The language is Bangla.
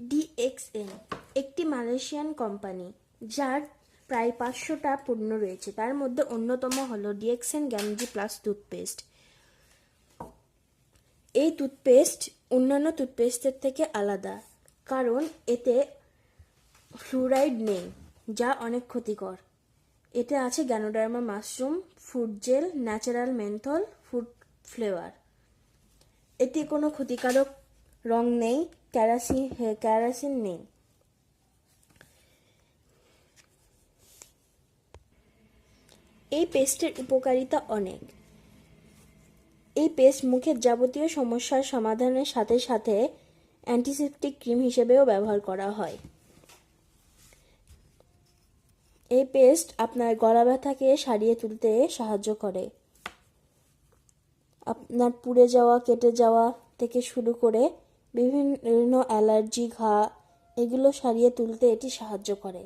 ডিএক্সএন একটি মালয়েশিয়ান কোম্পানি, যার প্রায় 500টা পণ্য রয়েছে। তার মধ্যে অন্যতম হলো ডিএক্সএন গ্যামজি প্লাস টুথপেস্ট। এই টুথপেস্ট অন্যান্য টুথপেস্টের থেকে আলাদা, কারণ এতে ফ্লুরাইড নেই, যা অনেক ক্ষতিকর। এতে আছে ganoderma mushroom, food gel, natural menthol, food flavour. এতে কোনো ক্ষতিকারক রং নেই, ক্যারাসিন নেই। এই পেস্টের উপকারিতা অনেক। এই পেস্ট মুখের যাবতীয় সমস্যার সমাধানের সাথে সাথে অ্যান্টিসেপটিক ক্রিম হিসেবেও ব্যবহার করা হয়। এই পেস্ট আপনার গলা ব্যথাকে সারিয়ে তুলতে সাহায্য করে। আপনার পুড়ে যাওয়া, কেটে যাওয়া থেকে শুরু করে বিভিন্ন অ্যালার্জি, ঘা, এগুলো সারিয়ে তুলতে এটি সাহায্য করে।